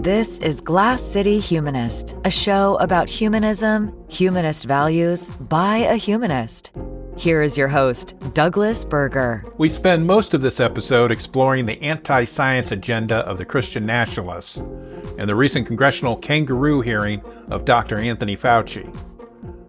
This is Glass City Humanist, a show about humanism, humanist values, by a humanist. Here is your host, Douglas Berger. We spend most of this episode exploring the anti-science agenda of the Christian nationalists and the recent congressional kangaroo hearing of Dr. Anthony Fauci.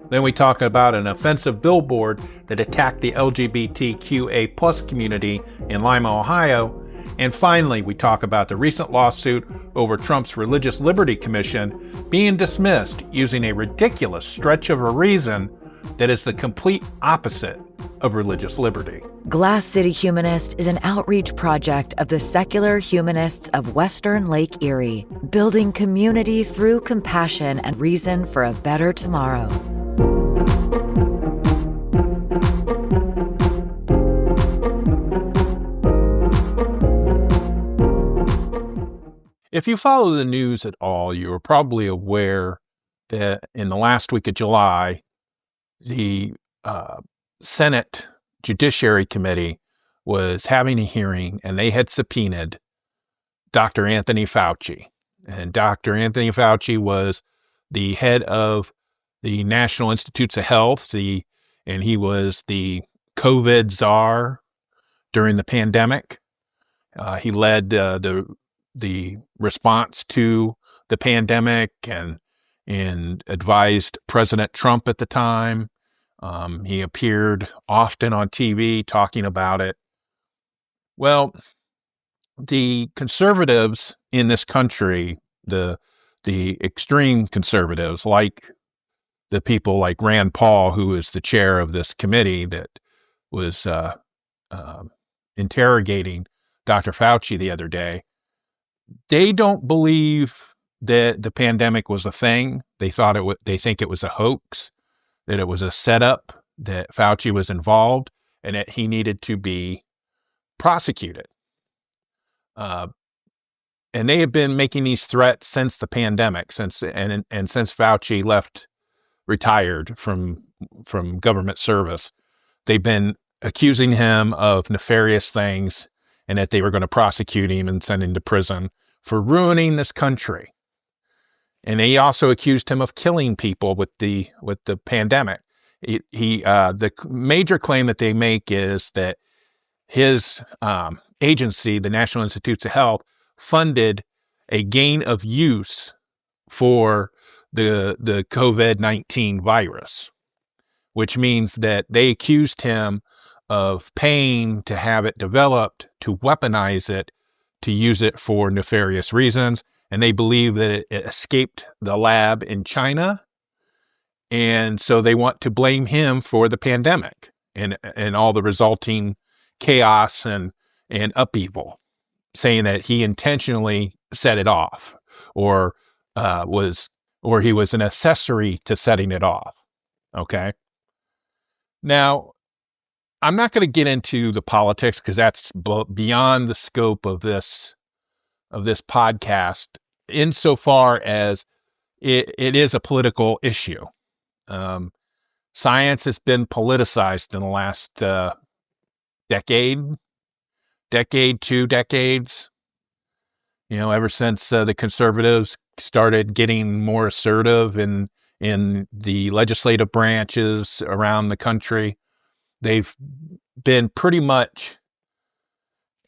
Then we talk about an offensive billboard that attacked the LGBTQA+ community in Lima, Ohio. And finally, we talk about the recent lawsuit over Trump's Religious Liberty Commission being dismissed using a ridiculous stretch of a reason that is the complete opposite of religious liberty. Glass City Humanist is an outreach project of the secular humanists of Western Lake Erie, building community through compassion and reason for a better tomorrow. If you follow the news at all, you are probably aware that in the last week of July, the Senate Judiciary Committee was having a hearing, and they had subpoenaed Dr. Anthony Fauci. And Dr. Anthony Fauci was the head of the National Institutes of Health, and he was the COVID czar during the pandemic. He led the response to the pandemic and advised President Trump at the time. He appeared often on TV talking about it. Well, the conservatives in this country, the extreme conservatives, like the people like Rand Paul, who is the chair of this committee that was interrogating Dr. Fauci the other day, they don't believe that the pandemic was a thing. They think it was a hoax, that it was a setup, that Fauci was involved, and that he needed to be prosecuted. And they have been making these threats since the pandemic, since Fauci retired from government service. They've been accusing him of nefarious things, and that they were going to prosecute him and send him to prison for ruining this country. And they also accused him of killing people with the pandemic. The major claim that they make is that his agency, the National Institutes of Health, funded a gain of use for the COVID-19 virus, which means that they accused him of paying to have it developed, to weaponize it, to use it for nefarious reasons. And they believe that it escaped the lab in China. And so they want to blame him for the pandemic and all the resulting chaos and upheaval, saying that he intentionally set it off or he was an accessory to setting it off. Okay. Now, I'm not going to get into the politics because that's beyond the scope of this podcast, insofar as it is a political issue. Science has been politicized in the last decade, 2 decades. Ever since the conservatives started getting more assertive in the legislative branches around the country. They've been pretty much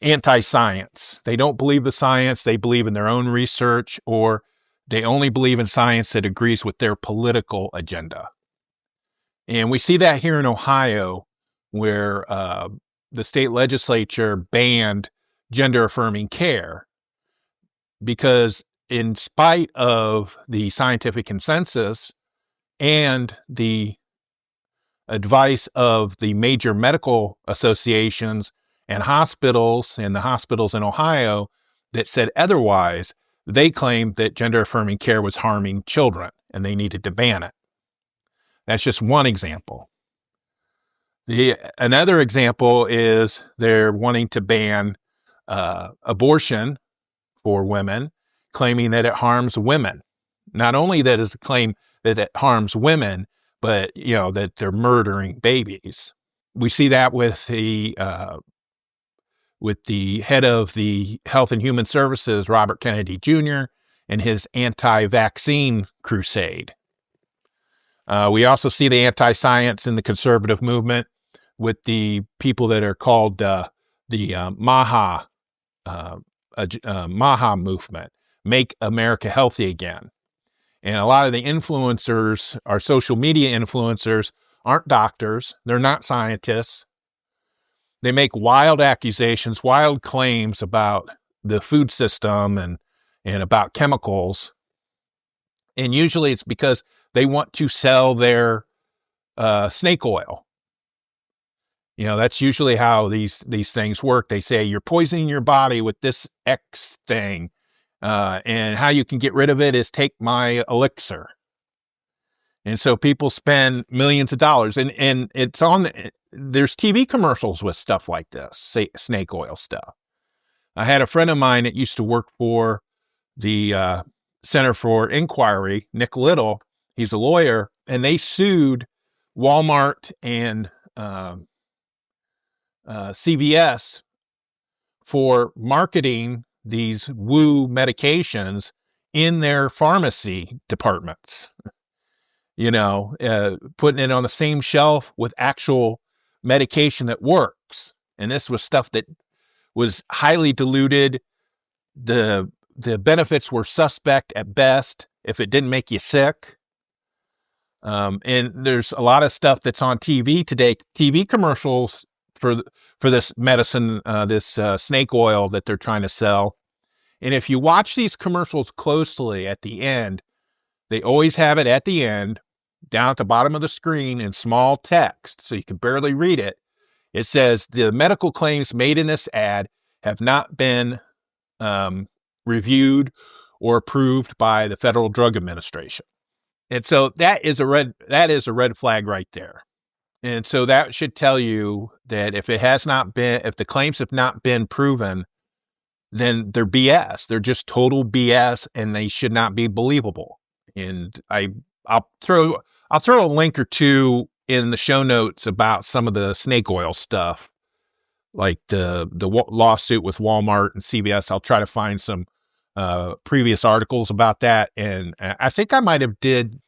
anti-science. They don't believe the science. They believe in their own research, or they only believe in science that agrees with their political agenda. And we see that here in Ohio, where the state legislature banned gender-affirming care because, in spite of the scientific consensus and the advice of the major medical associations and the hospitals in Ohio that said otherwise, they claimed that gender-affirming care was harming children and they needed to ban it. That's just one example. Another example is they're wanting to ban abortion for women, claiming that it harms women. Not only that is a claim that it harms women, but that they're murdering babies. We see that with the head of the Health and Human Services, Robert Kennedy Jr., and his anti-vaccine crusade. We also see the anti-science in the conservative movement with the people that are called the MAHA movement, Make America Healthy Again. And a lot of the influencers, our social media influencers, aren't doctors. They're not scientists. They make wild accusations, wild claims about the food system and about chemicals. And usually it's because they want to sell their snake oil. You know, that's usually how these things work. They say you're poisoning your body with this X thing, and how you can get rid of it is take my elixir. And so people spend millions of dollars, and it's there's TV commercials with stuff like this, snake oil stuff. I had a friend of mine that used to work for the Center for Inquiry, Nick Little. He's a lawyer, and they sued Walmart and CVS for marketing these woo medications in their pharmacy departments. You know, putting it on the same shelf with actual medication that works. And this was stuff that was highly diluted. The benefits were suspect at best if it didn't make you sick. And there's a lot of stuff that's on TV today, TV commercials for this medicine, this snake oil that they're trying to sell. And if you watch these commercials closely at the end, they always have it at the end, down at the bottom of the screen in small text, so you can barely read it. It says, the medical claims made in this ad have not been reviewed or approved by the Federal Drug Administration. And so that is a red flag right there. And so that should tell you that if the claims have not been proven, then they're BS. They're just total BS, and they should not be believable. And I'll throw a link or two in the show notes about some of the snake oil stuff, like the lawsuit with Walmart and CVS. I'll try to find some previous articles about that, and I think I might have done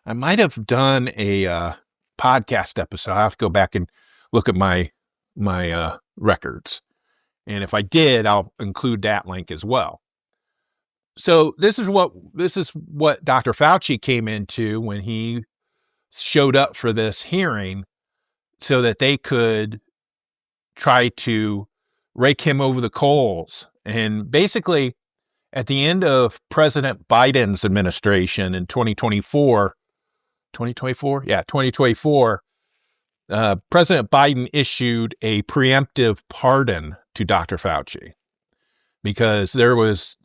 a podcast episode. I have to go back and look at my records, and if I did, I'll include that link as well. So this is what Dr. Fauci came into when he showed up for this hearing, so that they could try to rake him over the coals. And basically, at the end of President Biden's administration in 2024, President Biden issued a preemptive pardon to Dr. Fauci because there was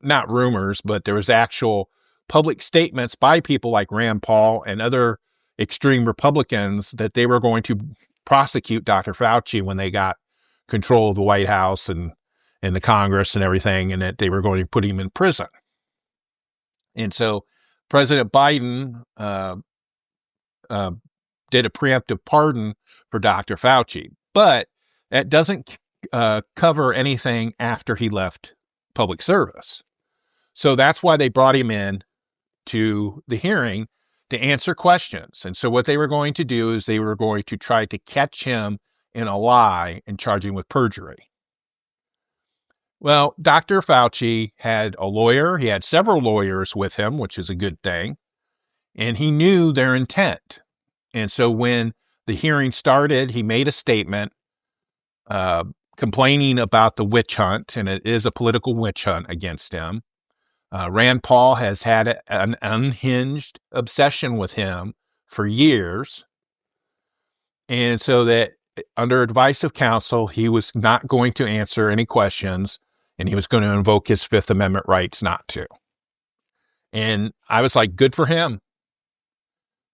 not rumors, but there was actual public statements by people like Rand Paul and other extreme Republicans that they were going to prosecute Dr. Fauci when they got control of the White House and the Congress and everything, and that they were going to put him in prison. And so President Biden did a preemptive pardon for Dr. Fauci, but that doesn't cover anything after he left public service. So that's why they brought him in to the hearing to answer questions. And so what they were going to do is they were going to try to catch him in a lie and charge him with perjury. Well, Dr. Fauci had a lawyer. He had several lawyers with him, which is a good thing. And he knew their intent. And so when the hearing started, he made a statement complaining about the witch hunt, and it is a political witch hunt against him. Rand Paul has had an unhinged obsession with him for years. And so that under advice of counsel, he was not going to answer any questions, and he was going to invoke his Fifth Amendment rights not to. And I was like, good for him.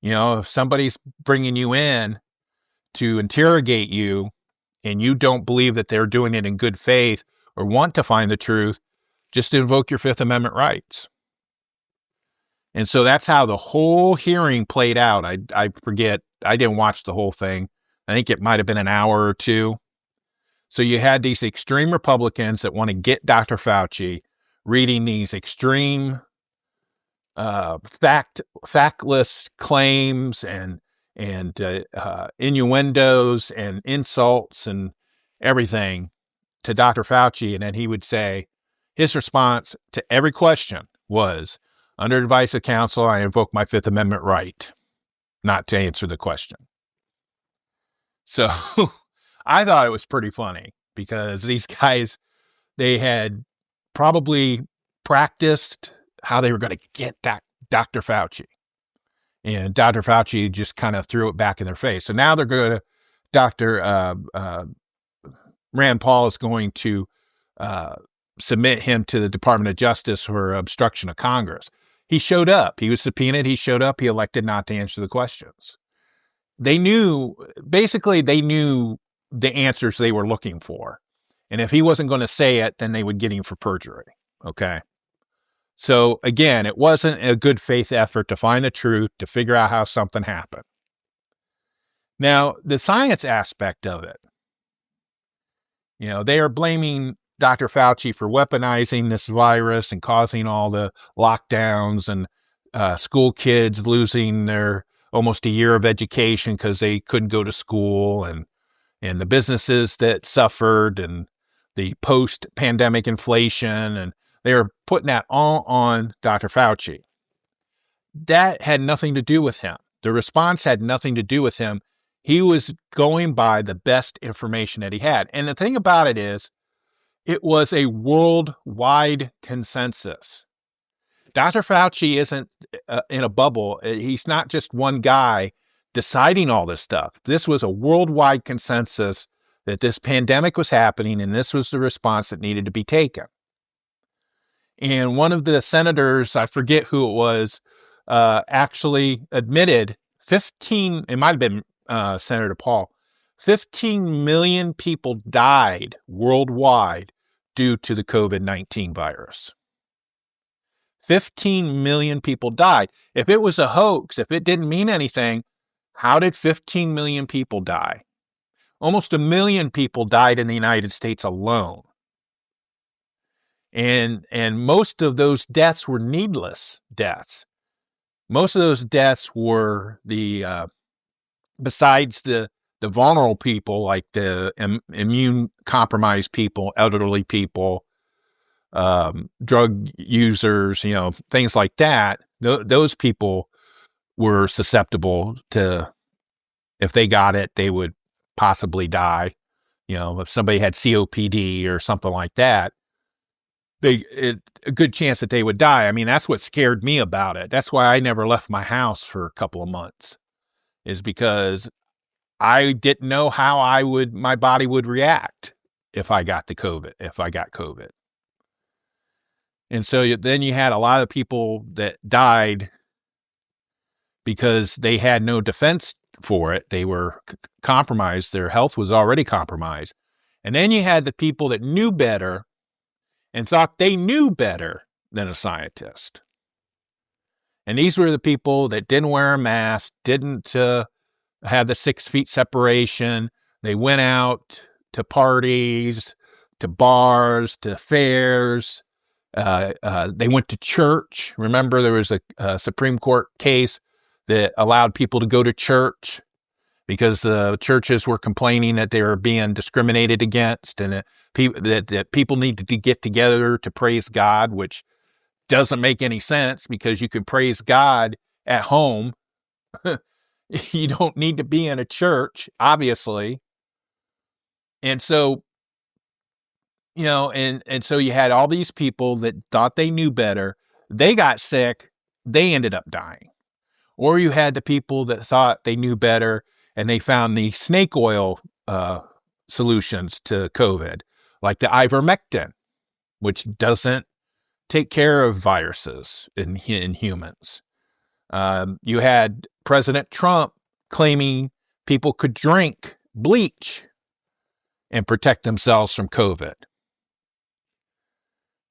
You know, if somebody's bringing you in to interrogate you and you don't believe that they're doing it in good faith or want to find the truth, just invoke your Fifth Amendment rights. And so that's how the whole hearing played out. I forget, I didn't watch the whole thing. I think it might have been an hour or two. So you had these extreme Republicans that want to get Dr. Fauci reading these extreme, factless claims and innuendos and insults and everything to Dr. Fauci. And then he would say, his response to every question was, under advice of counsel, I invoke my Fifth Amendment right not to answer the question. So I thought it was pretty funny because these guys, they had probably practiced how they were going to get Dr. Fauci. And Dr. Fauci just kind of threw it back in their face. So now they're going to, Rand Paul is going to submit him to the Department of Justice for obstruction of Congress. He showed up. He was subpoenaed. He showed up. He elected not to answer the questions. They knew the answers they were looking for. And if he wasn't going to say it, then they would get him for perjury. Okay. So again, it wasn't a good faith effort to find the truth, to figure out how something happened. Now, the science aspect of it, they are blaming Dr. Fauci for weaponizing this virus and causing all the lockdowns and school kids losing their almost a year of education because they couldn't go to school, and the businesses that suffered and the post-pandemic inflation, and they were putting that all on Dr. Fauci. That had nothing to do with him. The response had nothing to do with him. He was going by the best information that he had. And the thing about it is, it was a worldwide consensus. Dr. Fauci isn't in a bubble. He's not just one guy deciding all this stuff. This was a worldwide consensus that this pandemic was happening, and this was the response that needed to be taken. And one of the senators, I forget who it was, actually admitted it might have been Senator Paul, 15 million people died worldwide due to the COVID-19 virus. 15 million people died. If it was a hoax, if it didn't mean anything, how did 15 million people die? Almost 1 million people died in the United States alone. And most of those deaths were needless deaths. Most of those deaths were besides the vulnerable people, like the immune compromised people, elderly people, drug users, things like that. Those people were susceptible to, if they got it, they would possibly die. If somebody had COPD or something like that, a good chance that they would die. I mean, that's what scared me about it. That's why I never left my house for a couple of months, is because I didn't know how my body would react if I got COVID. And so then you had a lot of people that died because they had no defense for it. They were compromised. Their health was already compromised. And then you had the people that knew better and thought they knew better than a scientist. And these were the people that didn't wear a mask, didn't have the 6 feet separation. They went out to parties, to bars, to fairs. They went to church. Remember, there was a Supreme Court case that allowed people to go to church because the churches were complaining that they were being discriminated against, and that people needed to get together to praise God, which doesn't make any sense because you can praise God at home. You don't need to be in a church, obviously. And so, and so you had all these people that thought they knew better. They got sick. They ended up dying. Or you had the people that thought they knew better and they found the snake oil solutions to COVID, like the ivermectin, which doesn't take care of viruses in humans. You had President Trump claiming people could drink bleach and protect themselves from COVID.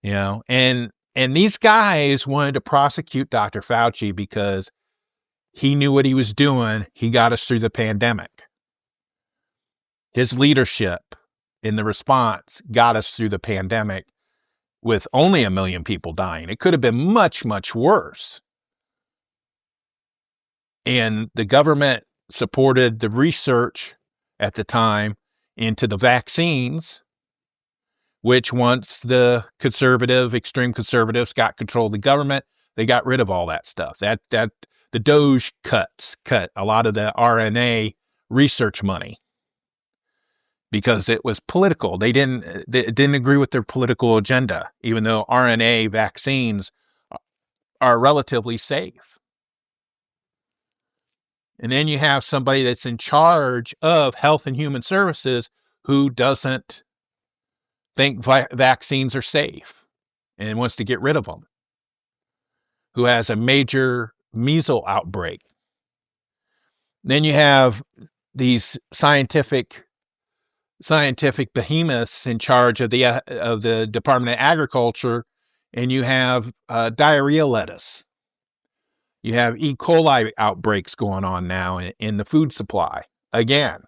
And these guys wanted to prosecute Dr. Fauci because he knew what he was doing. He got us through the pandemic. His leadership in the response got us through the pandemic with only 1 million people dying. It could have been much, much worse. And the government supported the research at the time into the vaccines, which once the extreme conservatives got control of the government, they got rid of all that stuff. The Doge cut a lot of the RNA research money because it was political. They didn't agree with their political agenda, even though RNA vaccines are relatively safe. And then you have somebody that's in charge of Health and Human Services who doesn't think vaccines are safe and wants to get rid of them, who has a major measles outbreak. Then you have these scientific behemoths in charge of the Department of Agriculture, and you have diarrhea lettuce. You have E. coli outbreaks going on now in the food supply again.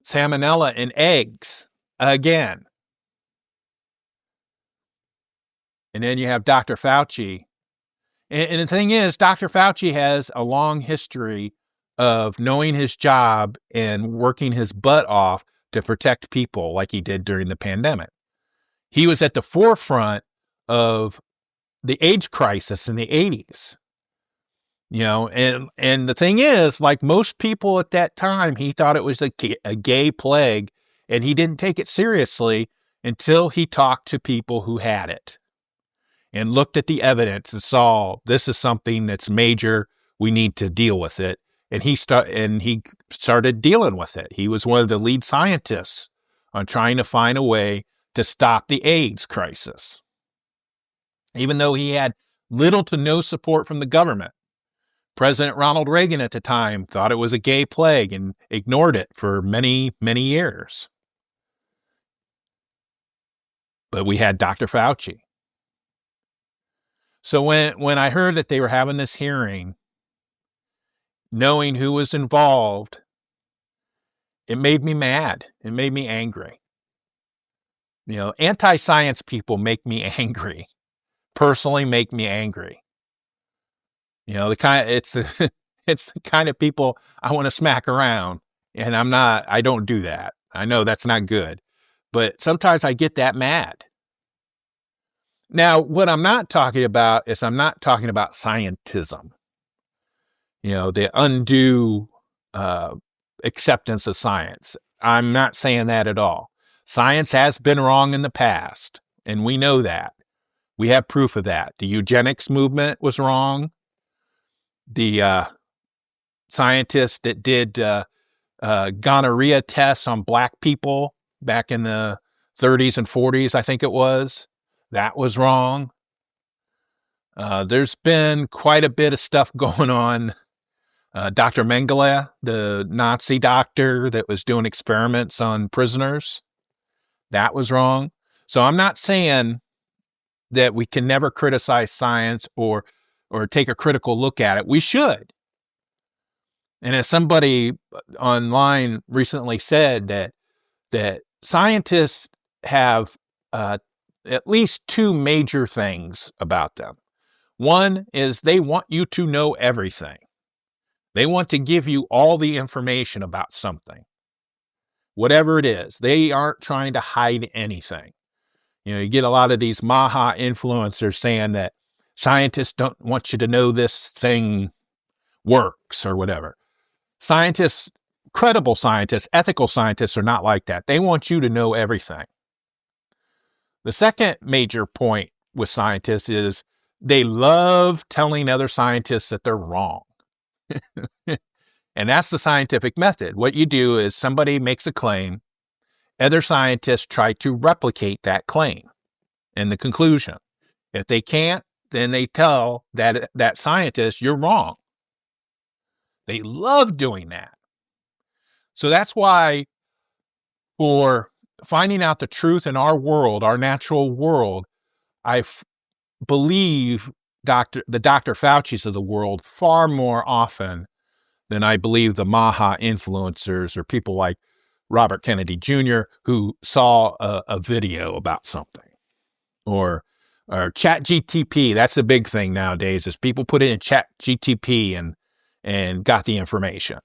Salmonella in eggs again. And then you have Dr. Fauci. And the thing is, Dr. Fauci has a long history of knowing his job and working his butt off to protect people like he did during the pandemic. He was at the forefront of the AIDS crisis in the 80s. And the thing is, like most people at that time, he thought it was a gay plague, and he didn't take it seriously until he talked to people who had it and looked at the evidence and saw this is something that's major. We need to deal with it. And he started dealing with it. He was one of the lead scientists on trying to find a way to stop the AIDS crisis, even though he had little to no support from the government. President Ronald Reagan at the time thought it was a gay plague and ignored it for many, many years. But we had Dr. Fauci. So when I heard that they were having this hearing, knowing who was involved, it made me mad. It made me angry. Anti-science people make me angry. Personally make me angry. It's the kind of people I want to smack around, and I don't do that. I know that's not good, but sometimes I get that mad. Now, what I'm not talking about is scientism. The undue acceptance of science. I'm not saying that at all. Science has been wrong in the past, and we know that. We have proof of that. The eugenics movement was wrong. The scientists that did gonorrhea tests on black people back in the 30s and 40s, I think it was, that was wrong. There's been quite a bit of stuff going on. Dr. Mengele, the Nazi doctor that was doing experiments on prisoners, that was wrong. So I'm not saying that we can never criticize science or take a critical look at it. We should. And as somebody online recently said, that scientists have at least two major things about them. One is they want you to know everything. They want to give you all the information about something, whatever it is. They aren't trying to hide anything. You get a lot of these Maha influencers saying that scientists don't want you to know this thing works or whatever. Scientists, credible scientists, ethical scientists are not like that. They want you to know everything. The second major point with scientists is they love telling other scientists that they're wrong. And that's the scientific method. What you do is somebody makes a claim, other scientists try to replicate that claim and the conclusion. If they can't, then they tell that scientist, you're wrong. They love doing that. So that's why for finding out the truth in our world, our natural world, I believe the Dr. Fauci's of the world far more often than I believe the Maha influencers or people like Robert Kennedy Jr., who saw a video about something. Or chat GTP. That's the big thing nowadays, is people put it in chat GTP and got the information.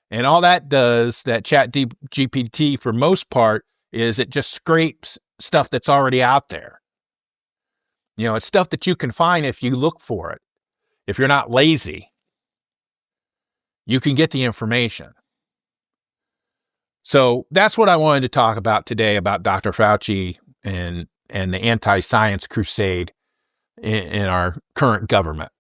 And all that does, that chat GPT for most part, is it just scrapes stuff that's already out there. It's stuff that you can find if you look for it. If you're not lazy, you can get the information. So that's what I wanted to talk about today, about Dr. Fauci and the anti-science crusade in our current government.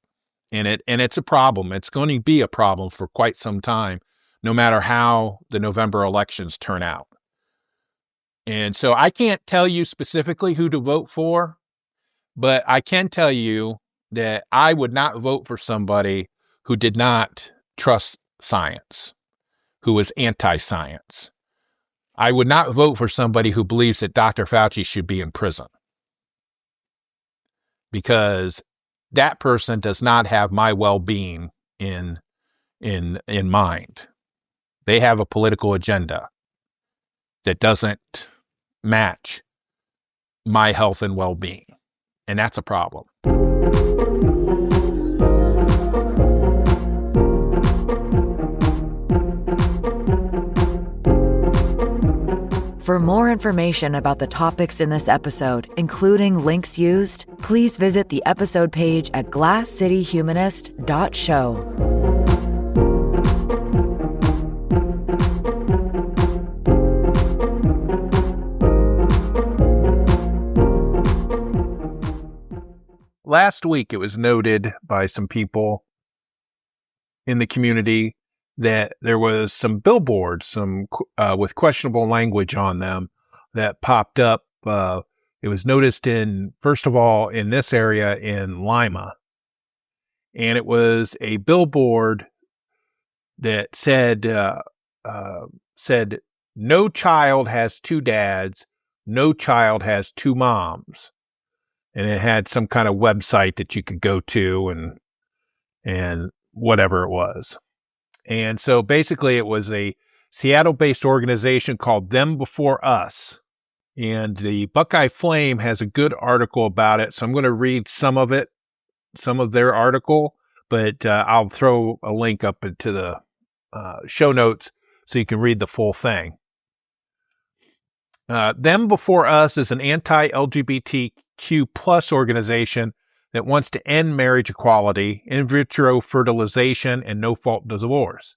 And it's a problem. It's going to be a problem for quite some time, no matter how the November elections turn out. And so I can't tell you specifically who to vote for, but I can tell you that I would not vote for somebody who did not trust science, who was anti-science. I would not vote for somebody who believes that Dr. Fauci should be in prison, because that person does not have my well-being in mind. They have a political agenda that doesn't match my health and well-being, and that's a problem. For more information about the topics in this episode, including links used, please visit the episode page at glasscityhumanist.show. Last week, it was noted by some people in the community that there was some billboards, with questionable language on them, that popped up. It was noticed first of all, in this area in Lima. And it was a billboard that said, "No child has two dads, no child has two moms." And it had some kind of website that you could go to and whatever it was. And so basically it was a Seattle-based organization called Them Before Us. And the Buckeye Flame has a good article about it. So I'm going to read some of their article, but I'll throw a link up into the show notes so you can read the full thing. Them Before Us is an anti-LGBTQ plus organization that wants to end marriage equality, in vitro fertilization, and no-fault divorce.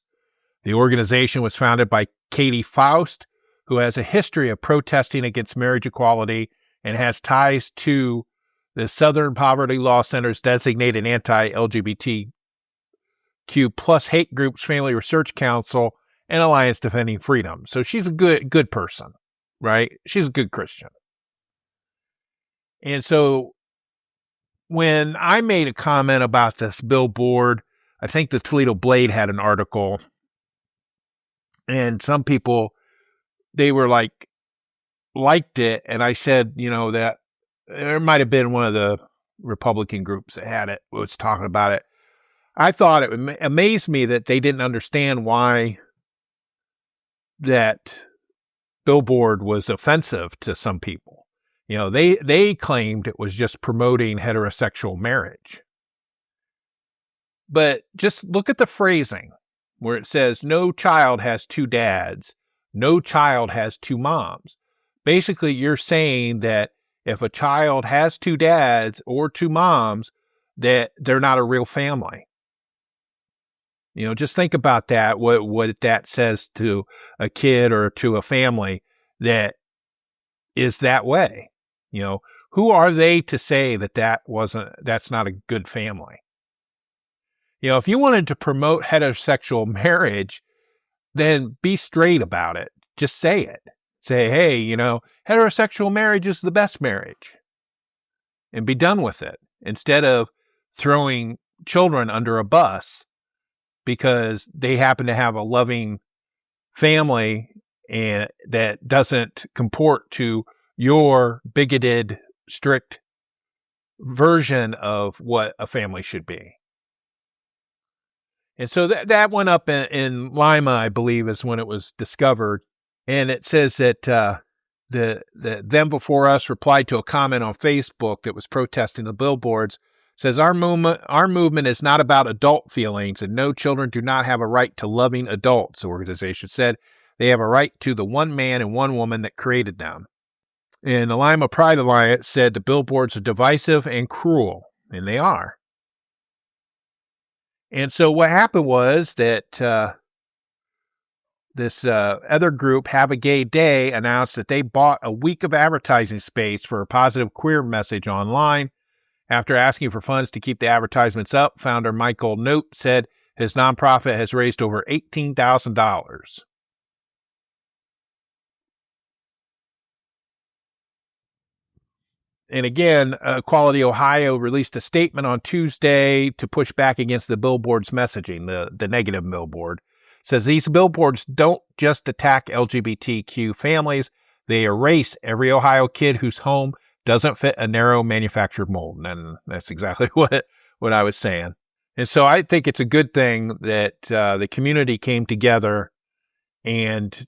The organization was founded by Katie Faust, who has a history of protesting against marriage equality and has ties to the Southern Poverty Law Center's designated anti-LGBTQ plus hate groups, Family Research Council, and Alliance Defending Freedom. So she's a good person, right? She's a good Christian. And so when I made a comment about this billboard, I think the Toledo Blade had an article, and some people, they were liked it. And I said, that there might have been one of the Republican groups that had it, was talking about it. I thought it amazed me that they didn't understand why that billboard was offensive to some people. They claimed it was just promoting heterosexual marriage. But just look at the phrasing where it says, no child has two dads, no child has two moms. Basically, you're saying that if a child has two dads or two moms, that they're not a real family. Just think about that, what that says to a kid or to a family that is that way. Who are they to say that's not a good family? If you wanted to promote heterosexual marriage, then be straight about it. Just say it. Say, hey, heterosexual marriage is the best marriage, and be done with it, instead of throwing children under a bus because they happen to have a loving family and that doesn't comport to your bigoted, strict version of what a family should be. And so that went up in Lima, I believe, is when it was discovered. And it says that the Them Before Us replied to a comment on Facebook that was protesting the billboards. Says our movement is not about adult feelings, and no, children do not have a right to loving adults. The organization said they have a right to the one man and one woman that created them. And the Lima Pride Alliance said the billboards are divisive and cruel, and they are. And so what happened was that this other group, Have a Gay Day, announced that they bought a week of advertising space for a positive queer message online. After asking for funds to keep the advertisements up, founder Michael Note said his nonprofit has raised over $18,000. And again, Equality Ohio released a statement on Tuesday to push back against the billboard's messaging, the negative billboard. It says these billboards don't just attack LGBTQ families, they erase every Ohio kid whose home doesn't fit a narrow manufactured mold. And that's exactly what I was saying. And so I think it's a good thing that the community came together and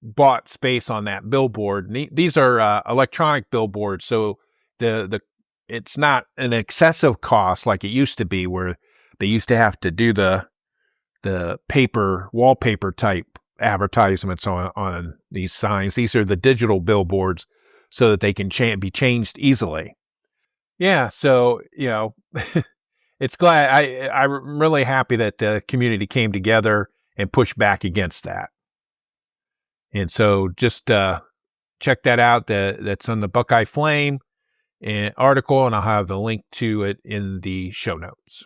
bought space on that billboard. And these are electronic billboards, so it's not an excessive cost like it used to be, where they used to have to do the paper wallpaper type advertisements on these signs. These are the digital billboards, so that they can be changed easily. Yeah, so it's glad I'm really happy that the community came together and pushed back against that. And so just check that out. That's on the Buckeye Flame article, and I'll have the link to it in the show notes.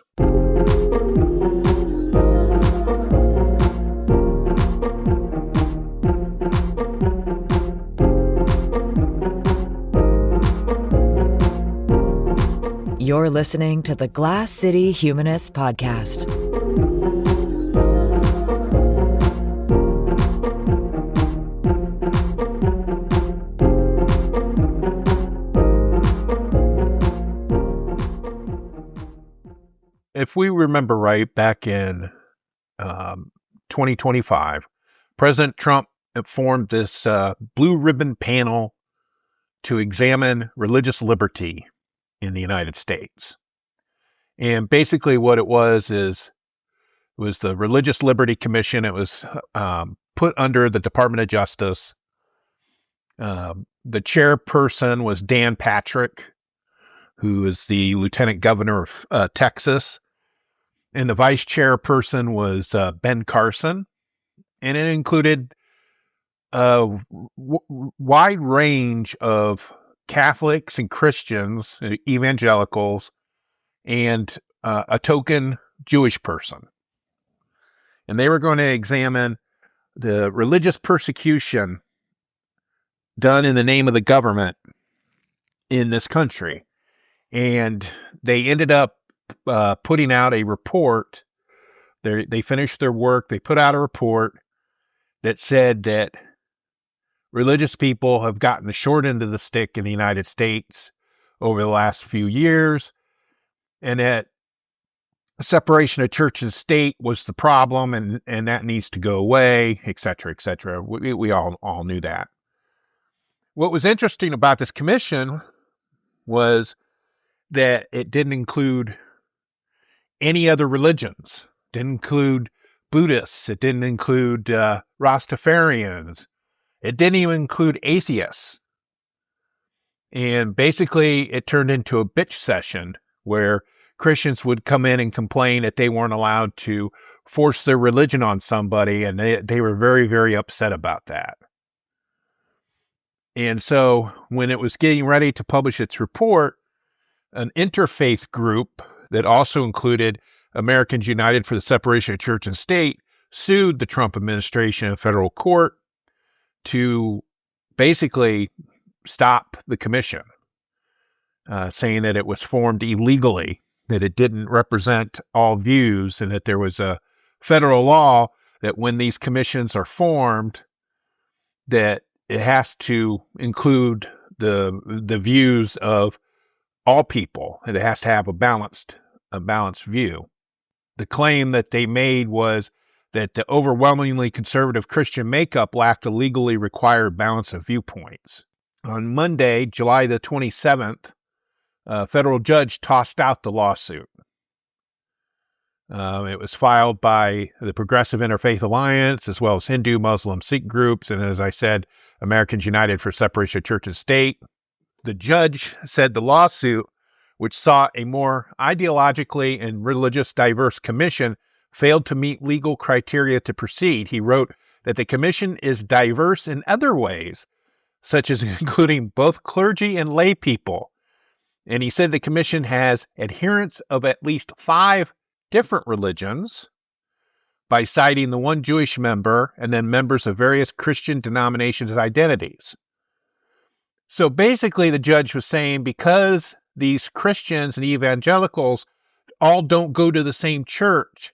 You're listening to the Glass City Humanist Podcast. If we remember right, back in 2025, President Trump formed this blue ribbon panel to examine religious liberty in the United States. And basically what it was the Religious Liberty Commission. It was put under the Department of Justice. The chairperson was Dan Patrick, who is the Lieutenant Governor of Texas. And the vice chairperson was Ben Carson. And it included a wide range of Catholics and Christians, evangelicals, and a token Jewish person. And they were going to examine the religious persecution done in the name of the government in this country. And they ended up putting out a report. They finished their work. They put out a report that said that religious people have gotten the short end of the stick in the United States over the last few years, and that separation of church and state was the problem, and that needs to go away, et cetera, et cetera. We all knew that. What was interesting about this commission was that it didn't include any other religions. It didn't include Buddhists. It didn't include Rastafarians. It didn't even include atheists. And basically, it turned into a bitch session where Christians would come in and complain that they weren't allowed to force their religion on somebody, and they were very, very upset about that. And so when it was getting ready to publish its report, an interfaith group that also included Americans United for the Separation of Church and State sued the Trump administration in federal court to basically stop the commission, saying that it was formed illegally, that it didn't represent all views, and that there was a federal law that when these commissions are formed, that it has to include the views of all people, and it has to have a balanced view. The claim that they made was that the overwhelmingly conservative Christian makeup lacked a legally required balance of viewpoints. On Monday, July the 27th, a federal judge tossed out the lawsuit. It was filed by the Progressive Interfaith Alliance, as well as Hindu, Muslim, Sikh groups, and as I said, Americans United for Separation of Church and State. The judge said the lawsuit, which sought a more ideologically and religious diverse commission, failed to meet legal criteria to proceed. He wrote that the commission is diverse in other ways, such as including both clergy and lay people. And he said the commission has adherents of at least 5 different religions by citing the one Jewish member and then members of various Christian denominations' identities. So basically the judge was saying because these Christians and evangelicals all don't go to the same church,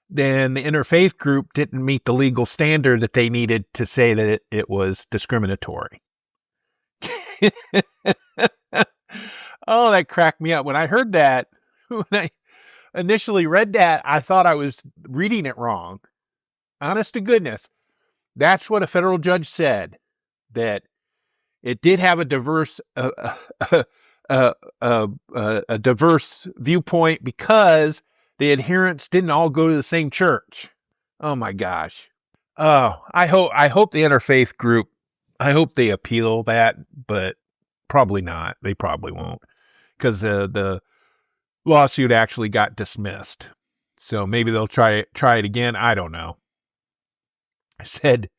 then the interfaith group didn't meet the legal standard that they needed to say that it was discriminatory. Oh, that cracked me up. When I heard that, when I initially read that, I thought I was reading it wrong. Honest to goodness, that's what a federal judge said, that it did have a diverse diverse viewpoint because the adherents didn't all go to the same church. Oh my gosh. Oh, I hope the interfaith group, I hope they appeal that, but probably not. They probably won't, because the lawsuit actually got dismissed. So maybe they'll try it again. I don't know. I said,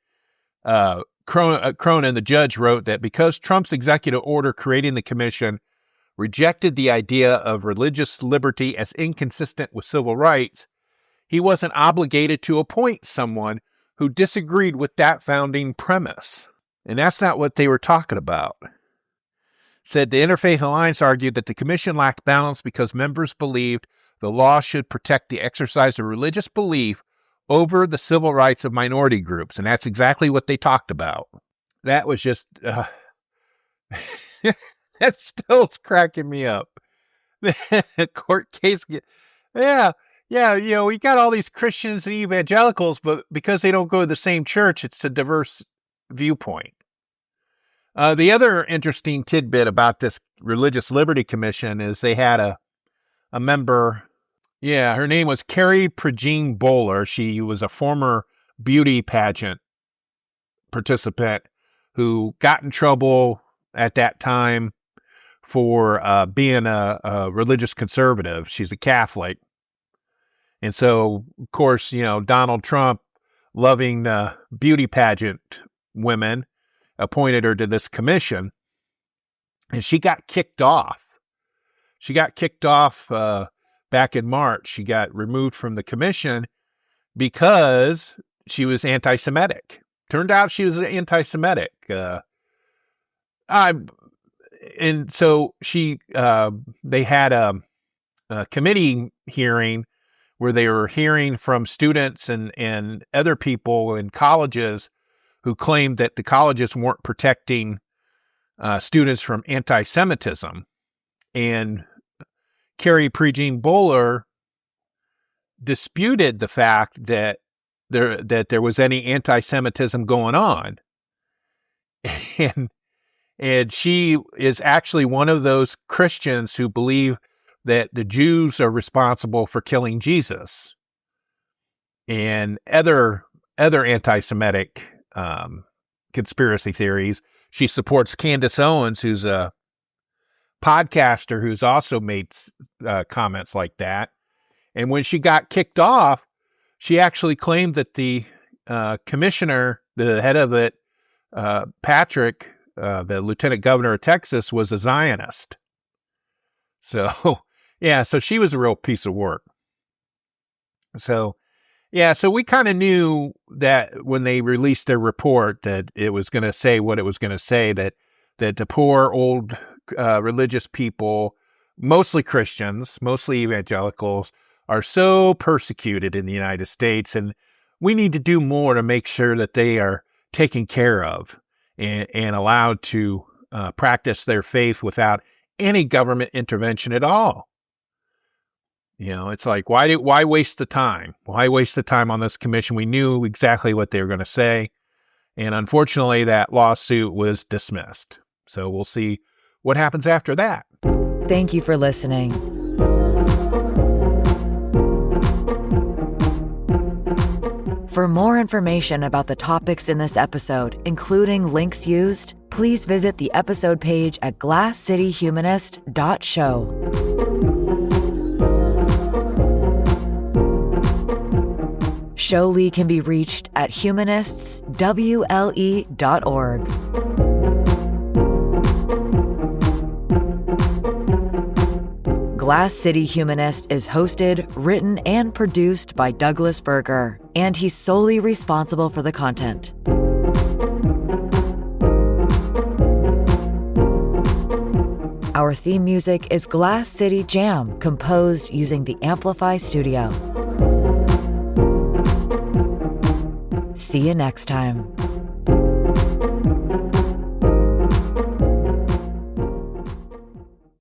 Cronin, the judge, wrote that because Trump's executive order creating the commission rejected the idea of religious liberty as inconsistent with civil rights, he wasn't obligated to appoint someone who disagreed with that founding premise. And that's not what they were talking about. Said the Interfaith Alliance argued that the commission lacked balance because members believed the law should protect the exercise of religious belief over the civil rights of minority groups. And that's exactly what they talked about. That was just, that still's cracking me up. Court case. Yeah. We got all these Christians and evangelicals, but because they don't go to the same church, it's a diverse viewpoint. The other interesting tidbit about this Religious Liberty Commission is they had a member. Yeah, her name was Carrie Prejean Bowler. She was a former beauty pageant participant who got in trouble at that time for being a religious conservative. She's a Catholic. And so, of course, Donald Trump, loving beauty pageant women, appointed her to this commission, and she got kicked off. Back in March. She got removed from the commission because she was anti-Semitic. Turned out she was anti-Semitic. And so they had a committee hearing where they were hearing from students and other people in colleges who claimed that the colleges weren't protecting students from anti-Semitism. And Carrie Prejean Bowler disputed the fact that there was any anti-Semitism going on. And she is actually one of those Christians who believe that the Jews are responsible for killing Jesus. And other anti-Semitic conspiracy theories. She supports Candace Owens, who's a podcaster who's also made comments like that. And when she got kicked off, she actually claimed that the commissioner, the head of it, Patrick, the lieutenant governor of Texas, was a Zionist. So, yeah, so she was a real piece of work. So we kind of knew that when they released their report that it was going to say what it was going to say, that the poor old religious people, mostly Christians, mostly evangelicals, are so persecuted in the United States, and we need to do more to make sure that they are taken care of and allowed to practice their faith without any government intervention at all. It's like, why waste the time? Why waste the time on this commission? We knew exactly what they were going to say. And unfortunately, that lawsuit was dismissed. So we'll see what happens after that. Thank you for listening. For more information about the topics in this episode, including links used, please visit the episode page at glasscityhumanist.show. Showlee can be reached at humanistswle.org. Glass City Humanist is hosted, written, and produced by Douglas Berger, and he's solely responsible for the content. Our theme music is Glass City Jam, composed using the Amplify Studio. See you next time.